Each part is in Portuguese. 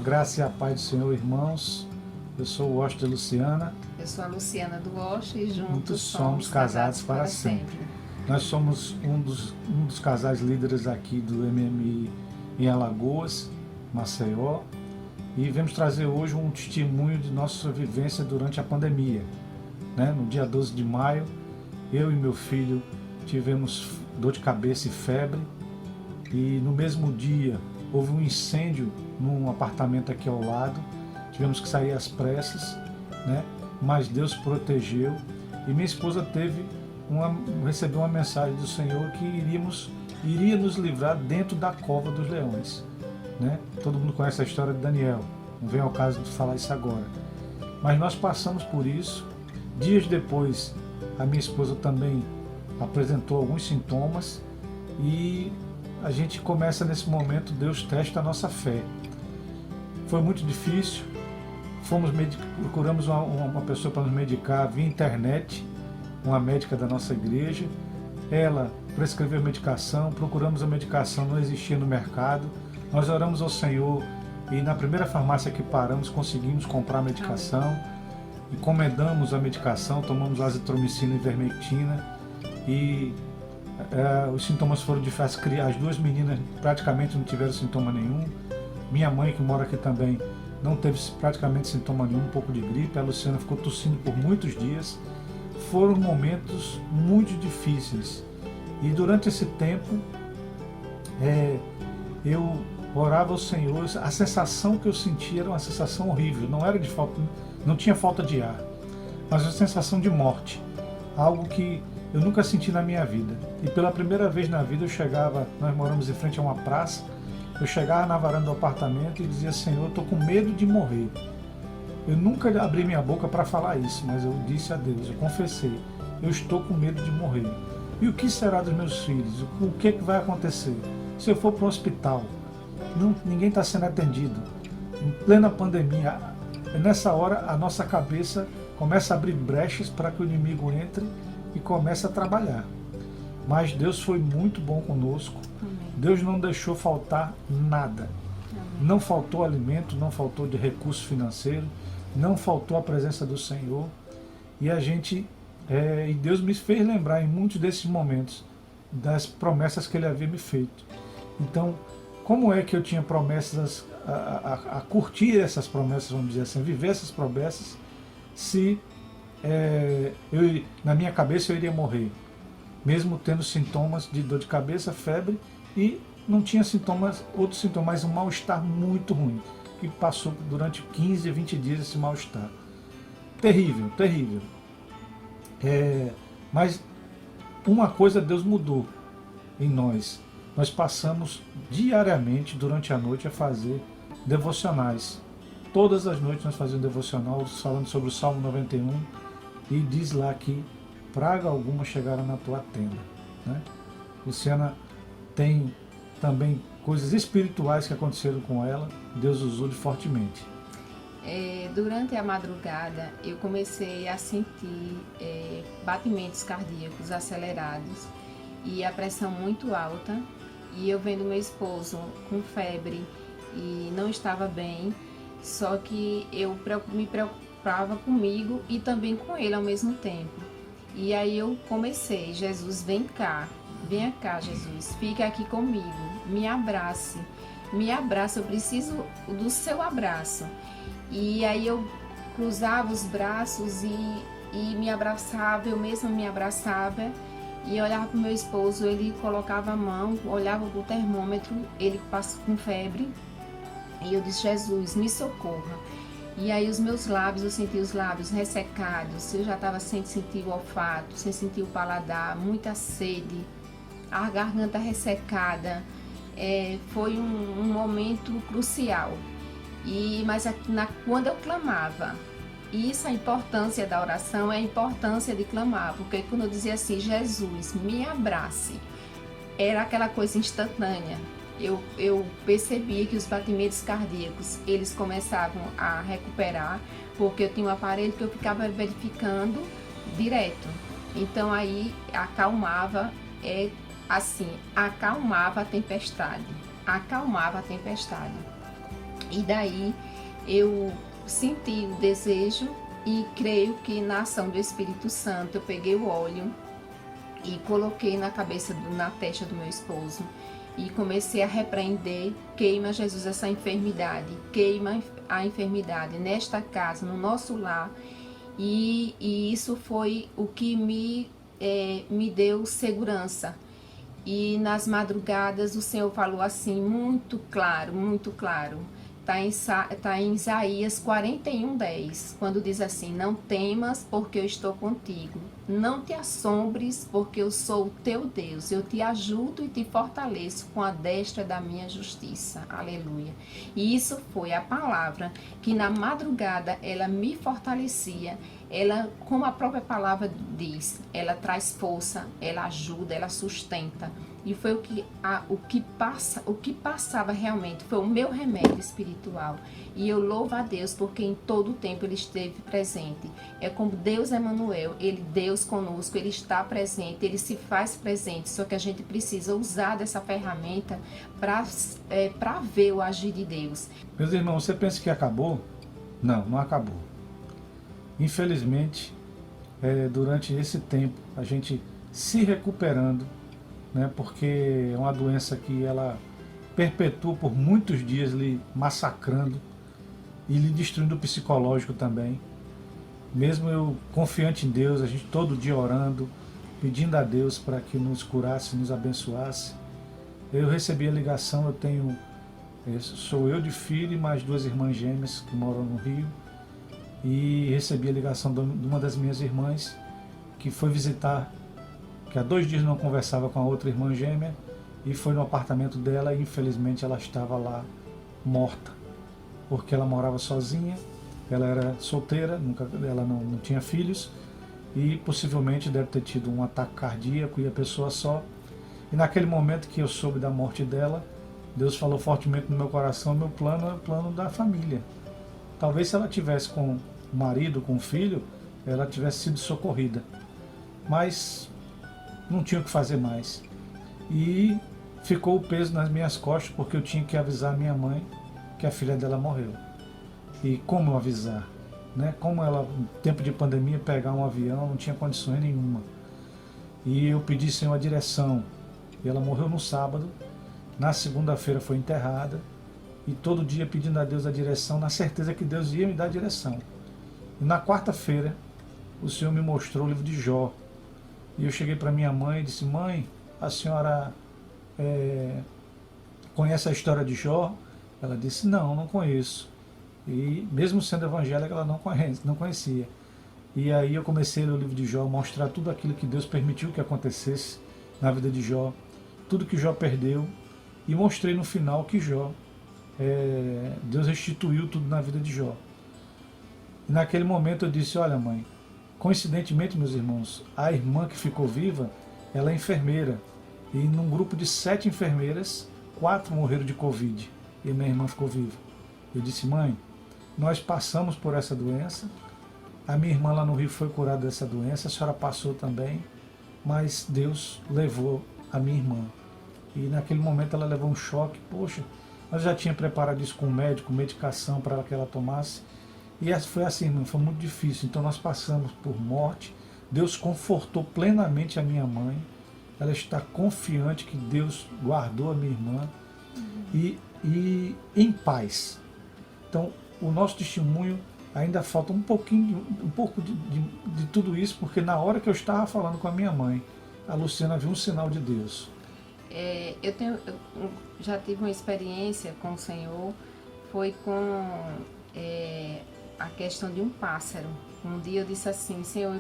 graça e a paz do Senhor, irmãos. Eu sou o Washington de Luciana. Eu sou a Luciana do Washington e Juntos somos casados para sempre. Nós somos um dos casais líderes aqui do MMI em Alagoas, Maceió, e vamos trazer hoje um testemunho de nossa vivência durante a pandemia. No dia 12 de maio, eu e meu filho tivemos dor de cabeça e febre, e no mesmo dia houve um incêndio num apartamento aqui ao lado. Tivemos que sair às pressas, mas Deus protegeu, e minha esposa recebeu uma mensagem do Senhor que iria nos livrar dentro da cova dos leões. Todo mundo conhece a história de Daniel, não vem ao caso de falar isso agora. Mas nós passamos por isso. Dias depois, a minha esposa também apresentou alguns sintomas, e a gente começa nesse momento, Deus testa a nossa fé. Foi muito difícil. Procuramos uma pessoa para nos medicar via internet, uma médica da nossa igreja. Ela prescreveu medicação, procuramos a medicação, não existia no mercado. Nós oramos ao Senhor e na primeira farmácia que paramos conseguimos comprar a medicação, encomendamos a medicação, tomamos azitromicina e ivermectina, e os sintomas foram diversos. As duas meninas praticamente não tiveram sintoma nenhum. Minha mãe, que mora aqui também, não teve praticamente sintoma nenhum, um pouco de gripe. A Luciana ficou tossindo por muitos dias. Foram momentos muito difíceis. E durante esse tempo, eu orava ao Senhor. A sensação que eu sentia era uma sensação horrível. Não era de falta, não tinha falta de ar, mas uma sensação de morte. Algo que eu nunca senti na minha vida. E pela primeira vez na vida nós moramos em frente a uma praça. Eu chegava na varanda do apartamento e dizia: Senhor, eu estou com medo de morrer. Eu nunca abri minha boca para falar isso, mas eu disse a Deus, eu confessei: eu estou com medo de morrer. E o que será dos meus filhos? O que vai acontecer? Se eu for para o hospital, ninguém está sendo atendido. Em plena pandemia, nessa hora a nossa cabeça começa a abrir brechas para que o inimigo entre e comece a trabalhar. Mas Deus foi muito bom conosco. Deus não deixou faltar nada. Não faltou alimento, não faltou de recurso financeiro, não faltou a presença do Senhor. E e Deus me fez lembrar em muitos desses momentos das promessas que Ele havia me feito. Então, como é que eu tinha promessas, a curtir essas promessas, vamos dizer assim, viver essas promessas, se na minha cabeça eu iria morrer, mesmo tendo sintomas de dor de cabeça, febre, e não tinha outros sintomas, mas um mal-estar muito ruim, que passou durante 15, 20 dias esse mal-estar. Terrível, terrível. Mas uma coisa Deus mudou em nós. Nós passamos diariamente, durante a noite, a fazer devocionais. Todas as noites nós fazíamos devocional, falando sobre o Salmo 91, e diz lá que praga alguma chegará na tua tenda. Luciana tem também coisas espirituais que aconteceram com ela, Deus usou fortemente. Durante a madrugada eu comecei a sentir batimentos cardíacos acelerados e a pressão muito alta, e eu vendo meu esposo com febre e não estava bem, só que eu me preocupava comigo e também com ele ao mesmo tempo. E aí eu comecei: Jesus, vem cá, venha cá, Jesus, fica aqui comigo, me abrace, eu preciso do seu abraço. E aí eu cruzava os braços e me abraçava, eu mesma me abraçava, e olhava para o meu esposo, ele colocava a mão, olhava para o termômetro, ele passa com febre, e eu disse: Jesus, me socorra. E aí os meus lábios, eu senti os lábios ressecados, eu já estava sem sentir o olfato, sem sentir o paladar, muita sede, a garganta ressecada. Foi um momento crucial. Mas quando eu clamava, isso, a importância da oração é a importância de clamar, porque quando eu dizia assim: Jesus, me abrace, era aquela coisa instantânea. Eu percebia que os batimentos cardíacos, eles começavam a recuperar, porque eu tinha um aparelho que eu ficava verificando direto. Então aí acalmava, acalmava a tempestade. E daí eu senti o desejo e creio que na ação do Espírito Santo eu peguei o óleo e coloquei na testa do meu esposo e comecei a repreender: queima, Jesus, essa enfermidade, queima a enfermidade nesta casa, no nosso lar. E isso foi o que me deu segurança. E nas madrugadas o Senhor falou assim, muito claro, muito claro. Tá em Isaías 41:10, quando diz assim: não temas, porque eu estou contigo. Não te assombres, porque eu sou o teu Deus. Eu te ajudo e te fortaleço com a destra da minha justiça. Aleluia. E isso foi a palavra que na madrugada ela me fortalecia. Ela, como a própria palavra diz, ela traz força, ela ajuda, ela sustenta. E foi o que passava realmente, foi o meu remédio espiritual. E eu louvo a Deus porque em todo o tempo Ele esteve presente. É como Deus Emanuel, Ele, Deus conosco, Ele está presente, Ele se faz presente. Só que a gente precisa usar dessa ferramenta para ver o agir de Deus. Meus irmãos, você pensa que acabou? Não, não acabou. Infelizmente, durante esse tempo, a gente se recuperando, né, porque é uma doença que ela perpetua por muitos dias, lhe massacrando e lhe destruindo o psicológico também. Mesmo eu confiante em Deus, a gente todo dia orando, pedindo a Deus para que nos curasse, nos abençoasse. Eu recebi a ligação, sou eu de filho e mais 2 irmãs gêmeas que moram no Rio. E recebi a ligação de uma das minhas irmãs, que foi visitar, que há 2 dias não conversava com a outra irmã gêmea, e foi no apartamento dela e infelizmente ela estava lá morta, porque ela morava sozinha, ela era solteira, ela não tinha filhos, e possivelmente deve ter tido um ataque cardíaco e a pessoa só. E naquele momento que eu soube da morte dela, Deus falou fortemente no meu coração: meu plano é o plano da família. Talvez se ela tivesse com o marido, com o filho, ela tivesse sido socorrida. Mas não tinha o que fazer mais. E ficou o peso nas minhas costas, porque eu tinha que avisar a minha mãe que a filha dela morreu. E como avisar? Né? Como ela, no tempo de pandemia, pegar um avião, não tinha condições nenhuma. E eu pedi, Senhor, a direção. E ela morreu no sábado, na segunda-feira foi enterrada, e todo dia pedindo a Deus a direção, na certeza que Deus ia me dar a direção. E na quarta-feira, o Senhor me mostrou o livro de Jó. E eu cheguei para minha mãe e disse: mãe, a senhora conhece a história de Jó? Ela disse: não conheço. E mesmo sendo evangélica, ela não conhecia. E aí eu comecei a ler o livro de Jó, mostrar tudo aquilo que Deus permitiu que acontecesse na vida de Jó, tudo que Jó perdeu, e mostrei no final que Deus restituiu tudo na vida de Jó. E naquele momento eu disse: olha, mãe, coincidentemente, meus irmãos, a irmã que ficou viva, ela é enfermeira, e num grupo de 7 enfermeiras, 4 morreram de Covid, e minha irmã ficou viva. Eu disse: mãe, nós passamos por essa doença, a minha irmã lá no Rio foi curada dessa doença, a senhora passou também, mas Deus levou a minha irmã. E naquele momento ela levou um choque. Poxa, nós já tínhamos preparado isso com o médico, medicação para que ela tomasse. E foi assim, foi muito difícil. Então nós passamos por morte. Deus confortou plenamente a minha mãe. Ela está confiante que Deus guardou a minha irmã e em paz. Então o nosso testemunho ainda falta um pouco de tudo isso, porque na hora que eu estava falando com a minha mãe, a Luciana viu um sinal de Deus. Eu já tive uma experiência com o Senhor, foi com a questão de um pássaro. Um dia eu disse assim: Senhor,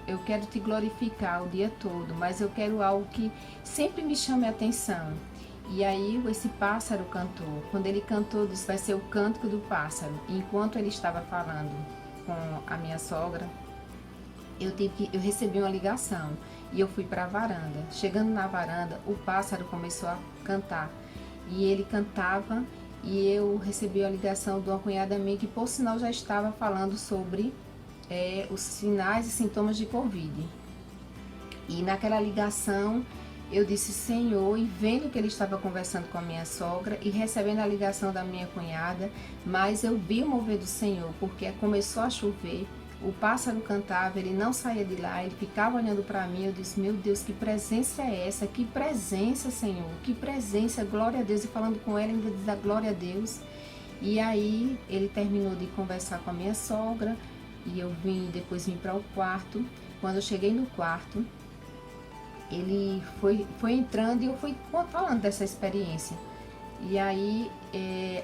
eu quero te glorificar o dia todo, mas eu quero algo que sempre me chame a atenção. E aí esse pássaro cantou. Quando ele cantou, disse: vai ser o cântico do pássaro. E enquanto ele estava falando com a minha sogra, eu recebi uma ligação e eu fui para a varanda. Chegando na varanda, o pássaro começou a cantar. E ele cantava e eu recebi a ligação de uma cunhada minha que, por sinal, já estava falando sobre os sinais e sintomas de Covid. E naquela ligação eu disse Senhor, e vendo que ele estava conversando com a minha sogra e recebendo a ligação da minha cunhada, mas eu vi o mover do Senhor, porque começou a chover, o pássaro cantava, ele não saía de lá, ele ficava olhando para mim, eu disse, meu Deus, que presença é essa? Que presença, Senhor, que presença, glória a Deus, e falando com ela ainda diz a glória a Deus. E aí ele terminou de conversar com a minha sogra, e eu depois vim para o quarto. Quando eu cheguei no quarto, ele foi entrando e eu fui falando dessa experiência. E aí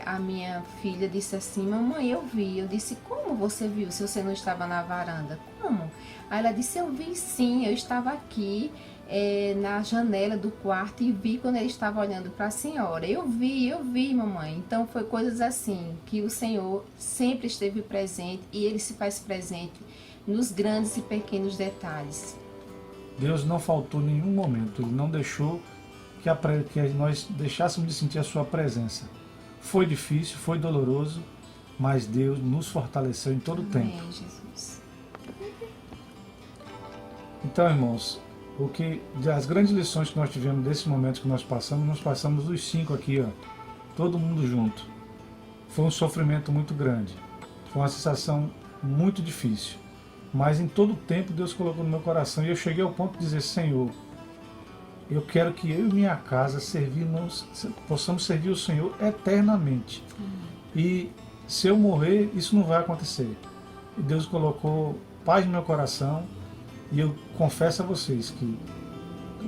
a minha filha disse assim, mamãe, eu vi. Eu disse, como você viu se você não estava na varanda? Como? Aí ela disse, eu vi sim, eu estava aqui na janela do quarto e vi quando ele estava olhando para a senhora. Eu vi, mamãe. Então foi coisas assim, que o Senhor sempre esteve presente e Ele se faz presente nos grandes e pequenos detalhes. Deus não faltou em nenhum momento, Ele não deixou que nós deixássemos de sentir a sua presença. Foi difícil, foi doloroso, mas Deus nos fortaleceu em todo o tempo. Amém, Jesus. Então, irmãos, as grandes lições que nós tivemos desse momento que nós passamos os 5 aqui, ó, todo mundo junto. Foi um sofrimento muito grande, foi uma sensação muito difícil, mas em todo o tempo Deus colocou no meu coração e eu cheguei ao ponto de dizer, Senhor, eu quero que eu e minha casa possamos servir o Senhor eternamente. E se eu morrer, isso não vai acontecer. E Deus colocou paz no meu coração. E eu confesso a vocês que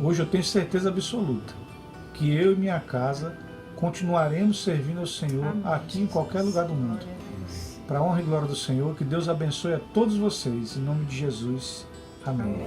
hoje eu tenho certeza absoluta que eu e minha casa continuaremos servindo ao Senhor. Amém, aqui Jesus. Em qualquer lugar do mundo. Para a honra e glória do Senhor, que Deus abençoe a todos vocês. Em nome de Jesus. Amém.